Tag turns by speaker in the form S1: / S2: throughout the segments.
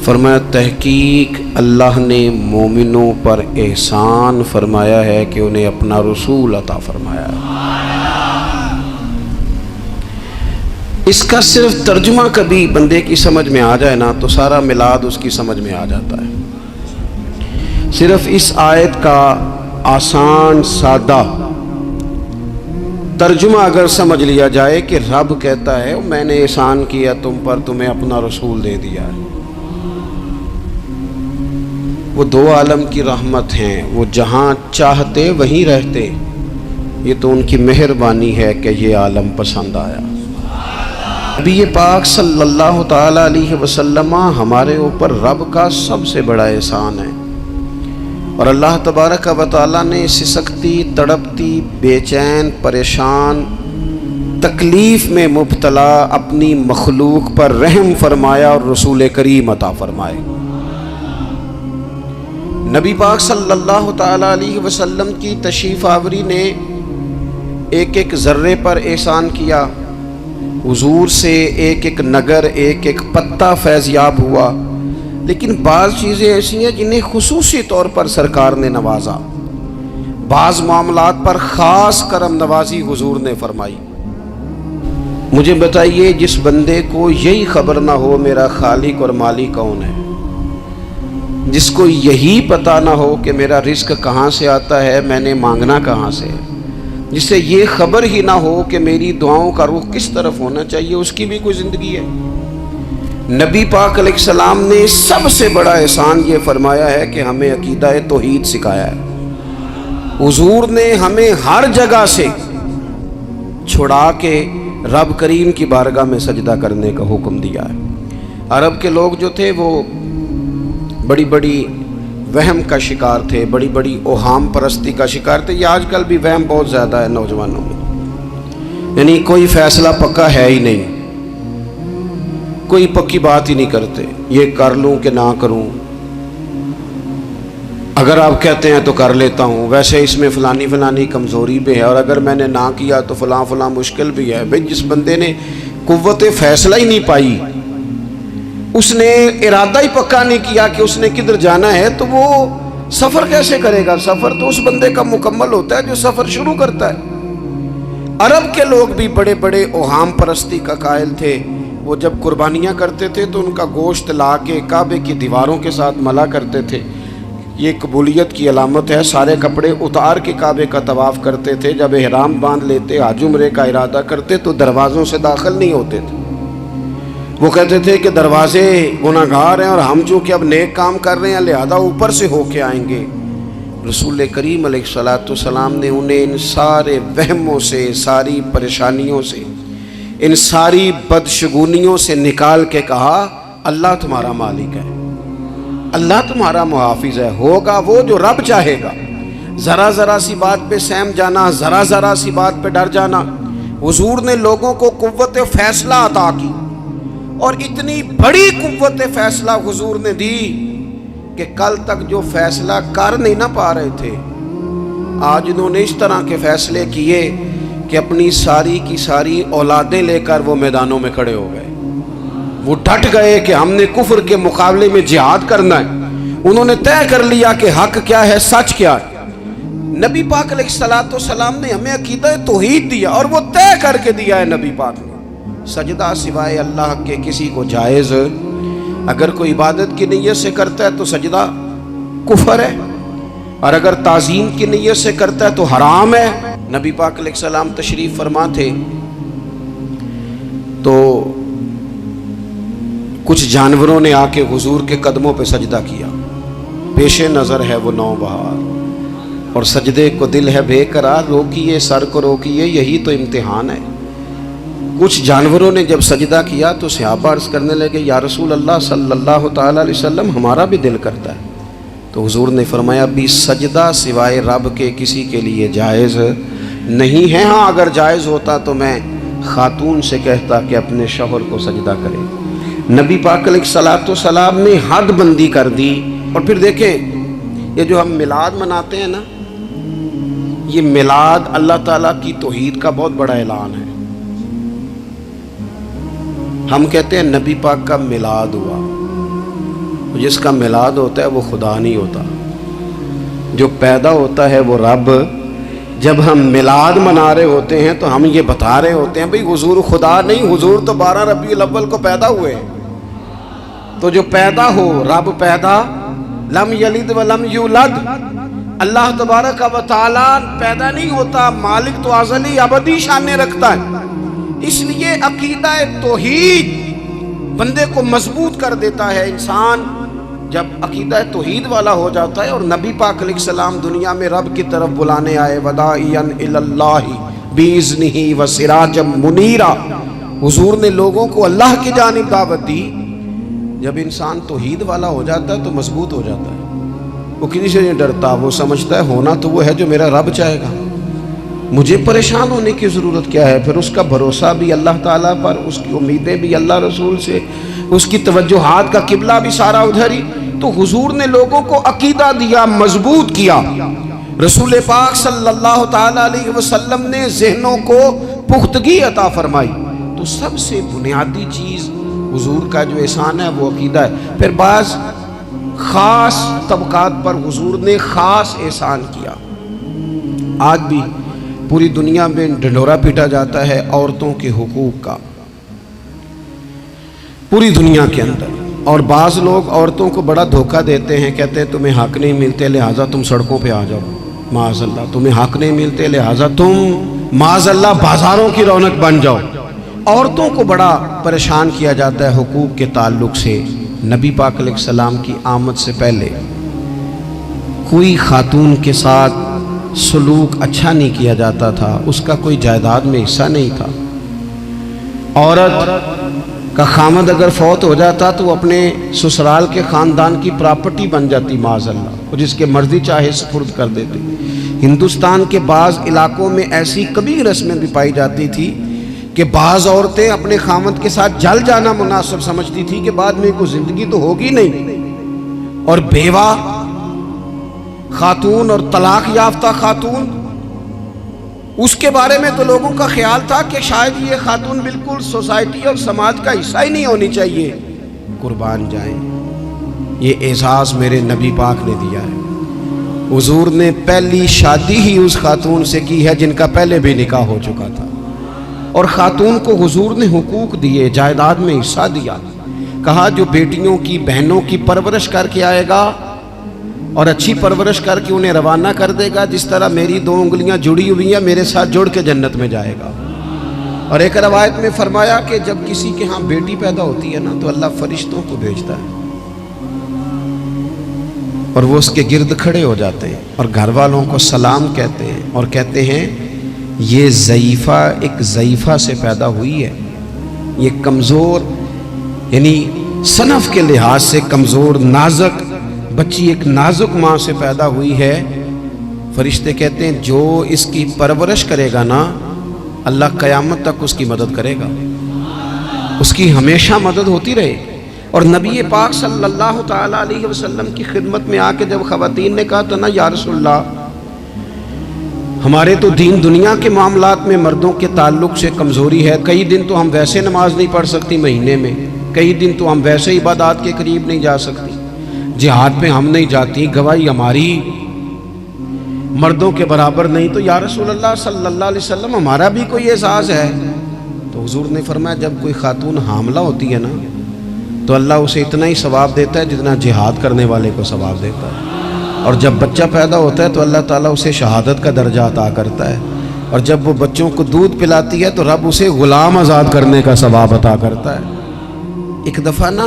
S1: فرمایا تحقیق اللہ نے مومنوں پر احسان فرمایا ہے کہ انہیں اپنا رسول عطا فرمایا ہے۔ اس کا صرف ترجمہ کبھی بندے کی سمجھ میں آ جائے نا تو سارا میلاد اس کی سمجھ میں آ جاتا ہے۔ صرف اس آیت کا آسان سادہ ترجمہ اگر سمجھ لیا جائے کہ رب کہتا ہے میں نے احسان کیا تم پر، تمہیں اپنا رسول دے دیا ہے۔ وہ دو عالم کی رحمت ہیں، وہ جہاں چاہتے وہیں رہتے، یہ تو ان کی مہربانی ہے کہ یہ عالم پسند آیا۔ نبی پاک صلی اللہ تعالی علیہ وسلم ہمارے اوپر رب کا سب سے بڑا احسان ہے، اور اللہ تبارک و تعالی نے سسکتی، تڑپتی، بے چین، پریشان، تکلیف میں مبتلا اپنی مخلوق پر رحم فرمایا اور رسول کریم عطا فرمائے۔ نبی پاک صلی اللہ تعالی علیہ وسلم کی تشریف آوری نے ایک ایک ذرے پر احسان کیا، حضور سے ایک ایک نگر، ایک ایک پتا فیضیاب ہوا، لیکن بعض چیزیں ایسی ہیں جنہیں خصوصی طور پر سرکار نے نوازا، بعض معاملات پر خاص کرم نوازی حضور نے فرمائی۔ مجھے بتائیے جس بندے کو یہی خبر نہ ہو میرا خالق اور مالک کون ہے، جس کو یہی پتہ نہ ہو کہ میرا رزق کہاں سے آتا ہے، میں نے مانگنا کہاں سے ہے، جسے یہ خبر ہی نہ ہو کہ میری دعاؤں کا رخ کس طرف ہونا چاہیے، اس کی بھی کوئی زندگی ہے؟ نبی پاک علیہ السلام نے سب سے بڑا احسان یہ فرمایا ہے کہ ہمیں عقیدہ توحید سکھایا ہے۔ حضور نے ہمیں ہر جگہ سے چھڑا کے رب کریم کی بارگاہ میں سجدہ کرنے کا حکم دیا ہے۔ عرب کے لوگ جو تھے وہ بڑی بڑی وہم کا شکار تھے، بڑی بڑی اوہام پرستی کا شکار تھے۔ یہ آج کل بھی وہم بہت زیادہ ہے نوجوانوں میں، یعنی کوئی فیصلہ پکا ہے ہی نہیں، کوئی پکی بات ہی نہیں کرتے، یہ کر لوں کہ نہ کروں، اگر آپ کہتے ہیں تو کر لیتا ہوں، ویسے اس میں فلانی فلانی کمزوری بھی ہے، اور اگر میں نے نہ کیا تو فلاں فلاں مشکل بھی ہے۔ بھئی جس بندے نے قوت فیصلہ ہی نہیں پائی، اس نے ارادہ ہی پکا نہیں کیا کہ اس نے کدھر جانا ہے، تو وہ سفر کیسے کرے گا؟ سفر تو اس بندے کا مکمل ہوتا ہے جو سفر شروع کرتا ہے۔ عرب کے لوگ بھی بڑے بڑے اوہام پرستی کا قائل تھے، وہ جب قربانیاں کرتے تھے تو ان کا گوشت لا کے کعبے کی دیواروں کے ساتھ ملا کرتے تھے، یہ قبولیت کی علامت ہے۔ سارے کپڑے اتار کے کعبے کا طواف کرتے تھے، جب احرام باندھ لیتے، حج عمرے کا ارادہ کرتے تو دروازوں سے داخل نہیں ہوتے تھے۔ وہ کہتے تھے کہ دروازے گناہگار ہیں اور ہم چونکہ اب نیک کام کر رہے ہیں لہذا اوپر سے ہو کے آئیں گے۔ رسول کریم علیہ السلام نے انہیں ان سارے وہموں سے، ساری پریشانیوں سے، ان ساری بدشگونیوں سے نکال کے کہا اللہ تمہارا مالک ہے، اللہ تمہارا محافظ ہے، ہوگا وہ جو رب چاہے گا۔ ذرا ذرا سی بات پہ سہم جانا، ذرا ذرا سی بات پہ ڈر جانا، حضور نے لوگوں کو قوت فیصلہ عطا کی، اور اتنی بڑی قوت فیصلہ حضور نے دی کہ کل تک جو فیصلہ کر نہیں نہ پا رہے تھے، آج انہوں نے اس طرح کے فیصلے کیے کہ اپنی ساری کی ساری اولادیں لے کر وہ میدانوں میں کھڑے ہو گئے۔ وہ ڈٹ گئے کہ ہم نے کفر کے مقابلے میں جہاد کرنا ہے، انہوں نے طے کر لیا کہ حق کیا ہے، سچ کیا ہے۔ نبی پاک علیہ السلام نے ہمیں عقیدہ توحید دیا، اور وہ طے کر کے دیا ہے نبی پاک نے، سجدہ سوائے اللہ کے کسی کو جائز، اگر کوئی عبادت کی نیت سے کرتا ہے تو سجدہ کفر ہے، اور اگر تعظیم کی نیت سے کرتا ہے تو حرام ہے۔ نبی پاک علیہ السلام تشریف فرما تھے تو کچھ جانوروں نے آ کے حضور کے قدموں پہ سجدہ کیا، پیش نظر ہے وہ نوبہار، اور سجدے کو دل ہے بے قرار، روکیے سر کو روکیے، یہی تو امتحان ہے۔ کچھ جانوروں نے جب سجدہ کیا تو صحابہ عرض کرنے لگے یا رسول اللہ صلی اللہ تعالی علیہ وسلم ہمارا بھی دل کرتا ہے، تو حضور نے فرمایا بھی سجدہ سوائے رب کے کسی کے لیے جائز نہیں ہے، ہاں اگر جائز ہوتا تو میں خاتون سے کہتا کہ اپنے شوہر کو سجدہ کرے۔ نبی پاک علیہ السلام نے حد بندی کر دی۔ اور پھر دیکھیں یہ جو ہم میلاد مناتے ہیں نا، یہ میلاد اللہ تعالیٰ کی توحید کا بہت بڑا اعلان ہے۔ ہم کہتے ہیں نبی پاک کا میلاد ہوا، جس کا میلاد ہوتا ہے وہ خدا نہیں ہوتا، جو پیدا ہوتا ہے وہ رب۔ جب ہم میلاد منا رہے ہوتے ہیں تو ہم یہ بتا رہے ہوتے ہیں بھئی حضور خدا نہیں، حضور تو 12 ربیع الاول کو پیدا ہوئے۔ تو جو پیدا ہو، رب پیدا، لم یلد ولم یولد، اللہ تبارک و تعالی پیدا نہیں ہوتا، مالک تو ازلی ابدی شانیں رکھتا ہے۔ اس لیے عقیدہ توحید بندے کو مضبوط کر دیتا ہے۔ انسان جب عقیدہ توحید والا ہو جاتا ہے، اور نبی پاک علیہ السلام دنیا میں رب کی طرف بلانے آئے، وداعیا الی اللہ باذنہ وسراجا منیرا، حضور نے لوگوں کو اللہ کی جانب دعوت دی۔ جب انسان توحید والا ہو جاتا ہے تو مضبوط ہو جاتا ہے، وہ کسی سے نہیں ڈرتا، وہ سمجھتا ہے ہونا تو وہ ہے جو میرا رب چاہے گا، مجھے پریشان ہونے کی ضرورت کیا ہے۔ پھر اس کا بھروسہ بھی اللہ تعالیٰ پر، اس کی امیدیں بھی اللہ رسول سے، اس کی توجہات کا قبلہ بھی سارا ادھر ہی۔ تو حضور نے لوگوں کو عقیدہ دیا، مضبوط کیا۔ رسول پاک صلی اللہ تعالیٰ علیہ وسلم نے ذہنوں کو پختگی عطا فرمائی۔ تو سب سے بنیادی چیز حضور کا جو احسان ہے وہ عقیدہ ہے۔ پھر بعض خاص طبقات پر حضور نے خاص احسان کیا۔ آج بھی پوری دنیا میں ڈنڈورا پیٹا جاتا ہے عورتوں کے حقوق کا، پوری دنیا کے اندر، اور بعض لوگ عورتوں کو بڑا دھوکہ دیتے ہیں، کہتے ہیں تمہیں حق نہیں ملتے لہٰذا تم سڑکوں پہ آ جاؤ، معاذ اللہ، تمہیں حق نہیں ملتے لہٰذا تم معاذ اللہ بازاروں کی رونق بن جاؤ۔ عورتوں کو بڑا پریشان کیا جاتا ہے حقوق کے تعلق سے۔ نبی پاک علیہ السلام کی آمد سے پہلے کوئی خاتون کے ساتھ سلوک اچھا نہیں کیا جاتا تھا، اس کا کوئی جائیداد میں حصہ نہیں تھا۔ عورت کا خامد اگر فوت ہو جاتا تو وہ اپنے سسرال کے خاندان کی پراپرٹی بن جاتی، معاذ اللہ، اور جس کے مرضی چاہے سپرد کر دیتی۔ ہندوستان کے بعض علاقوں میں ایسی کبھی رسمیں بھی پائی جاتی تھی کہ بعض عورتیں اپنے خامد کے ساتھ جل جانا مناسب سمجھتی تھی کہ بعد میں کوئی زندگی تو ہوگی نہیں، اور بیوہ خاتون اور طلاق یافتہ خاتون، اس کے بارے میں تو لوگوں کا خیال تھا کہ شاید یہ خاتون بالکل سوسائٹی اور سماج کا حصہ ہی نہیں ہونی چاہیے۔ قربان جائیں، یہ اعزاز میرے نبی پاک نے دیا ہے۔ حضور نے پہلی شادی ہی اس خاتون سے کی ہے جن کا پہلے بھی نکاح ہو چکا تھا، اور خاتون کو حضور نے حقوق دیے، جائیداد میں حصہ دیا۔ کہا جو بیٹیوں کی بہنوں کی پرورش کر کے آئے گا اور اچھی پرورش کر کے انہیں روانہ کر دے گا، جس طرح میری 2 انگلیاں جڑی ہوئی ہیں میرے ساتھ جڑ کے جنت میں جائے گا۔ اور ایک روایت میں فرمایا کہ جب کسی کے ہاں بیٹی پیدا ہوتی ہے نا تو اللہ فرشتوں کو بھیجتا ہے، اور وہ اس کے گرد کھڑے ہو جاتے ہیں اور گھر والوں کو سلام کہتے ہیں، اور کہتے ہیں یہ ضعیفہ ایک ضعیفہ سے پیدا ہوئی ہے، یہ کمزور، یعنی صنف کے لحاظ سے کمزور نازک بچی ایک نازک ماں سے پیدا ہوئی ہے۔ فرشتے کہتے ہیں جو اس کی پرورش کرے گا نا، اللہ قیامت تک اس کی مدد کرے گا، اس کی ہمیشہ مدد ہوتی رہے۔ اور نبی پاک صلی اللہ تعالیٰ علیہ وسلم کی خدمت میں آ کے جب خواتین نے کہا تو نا یا رسول اللہ، ہمارے تو دین دنیا کے معاملات میں مردوں کے تعلق سے کمزوری ہے، کئی دن تو ہم ویسے نماز نہیں پڑھ سکتی مہینے میں، کئی دن تو ہم ویسے عبادات کے قریب نہیں جا سکتی، جہاد پہ ہم نہیں جاتی، گواہی ہماری مردوں کے برابر نہیں، تو یا رسول اللہ صلی اللہ علیہ وسلم ہمارا بھی کوئی اعزاز ہے۔ تو حضور نے فرمایا جب کوئی خاتون حاملہ ہوتی ہے نا تو اللہ اسے اتنا ہی ثواب دیتا ہے جتنا جہاد کرنے والے کو ثواب دیتا ہے، اور جب بچہ پیدا ہوتا ہے تو اللہ تعالیٰ اسے شہادت کا درجہ عطا کرتا ہے، اور جب وہ بچوں کو دودھ پلاتی ہے تو رب اسے غلام آزاد کرنے کا ثواب عطا کرتا ہے۔ ایک دفعہ نا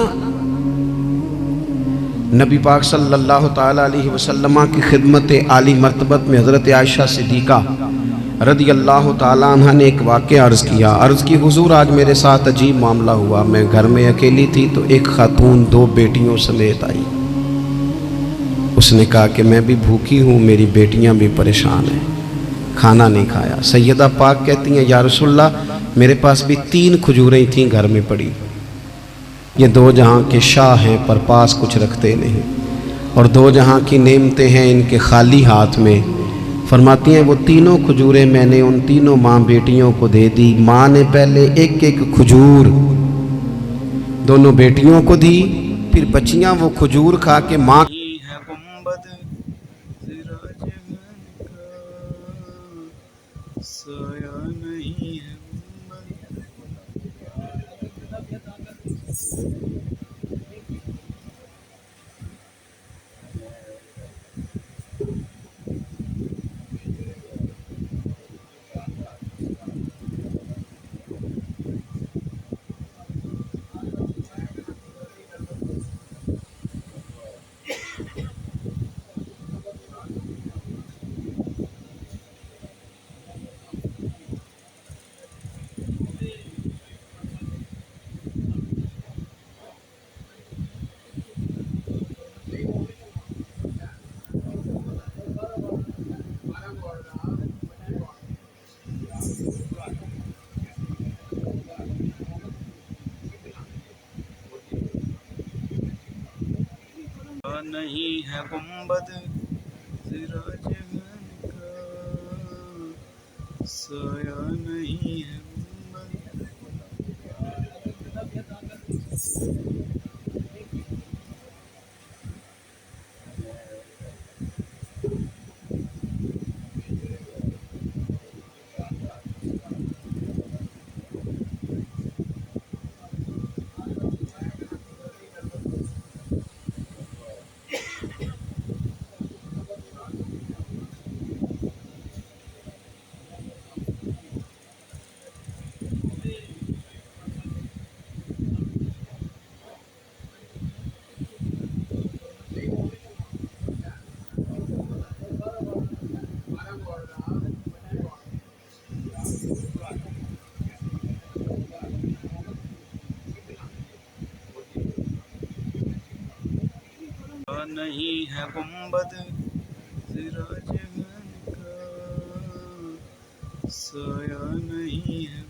S1: نبی پاک صلی اللہ تعالیٰ علیہ وسلم کی خدمت عالی مرتبت میں حضرت عائشہ صدیقہ رضی اللہ تعالیٰ عنہ نے ایک واقعہ عرض کیا۔ عرض کی حضور آج میرے ساتھ عجیب معاملہ ہوا، میں گھر میں اکیلی تھی تو ایک خاتون 2 بیٹیوں سمیت آئی، اس نے کہا کہ میں بھی بھوکی ہوں، میری بیٹیاں بھی پریشان ہیں، کھانا نہیں کھایا۔ سیدہ پاک کہتی ہیں یا رسول اللہ میرے پاس بھی 3 کھجوریں تھیں گھر میں پڑی، یہ 2 جہاں کے شاہ ہیں پر پاس کچھ رکھتے نہیں، اور 2 جہاں کی نعمتیں ہیں ان کے خالی ہاتھ میں۔ فرماتی ہیں وہ 3 کھجوریں میں نے ان 3 ماں بیٹیوں کو دے دی، ماں نے پہلے ایک کھجور دونوں بیٹیوں کو دی، پھر بچیاں وہ کھجور کھا کے ماں
S2: ہے گنبد سراج کا سایہ نہیں ہے گنبد نہیں ہے گنبد سراج کا سایہ نہیں ہے گنبد نہیں ہے گنبد سراج کا سایہ نہیں ہے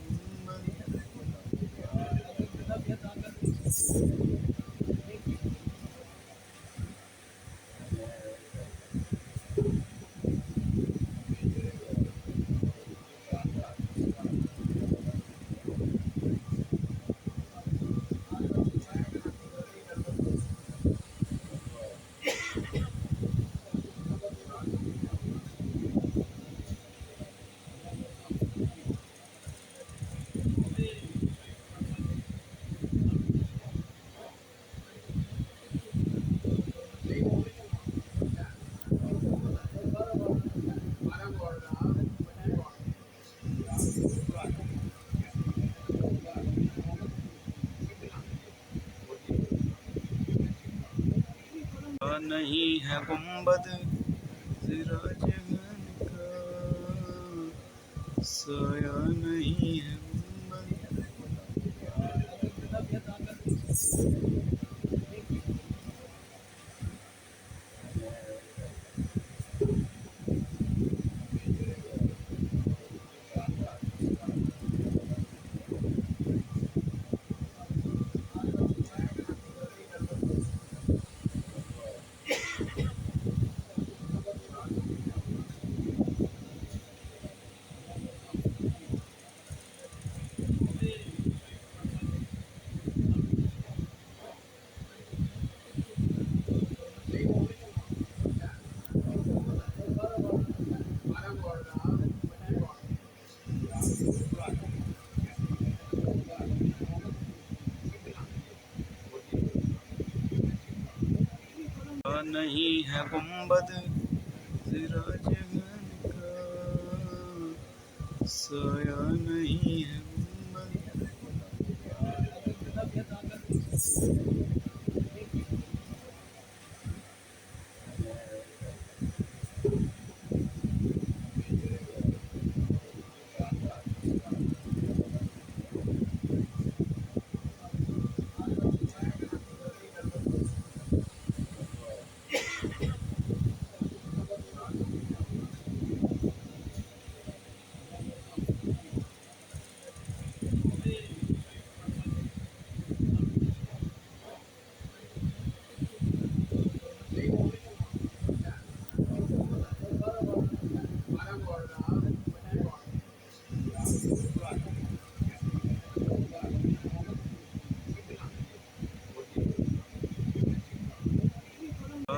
S2: گنبد نہیں ہے گنبد سراج کا سایہ نہیں ہے گنبد نہیں ہے گنبد سراج کا سایہ نہیں ہے گنبد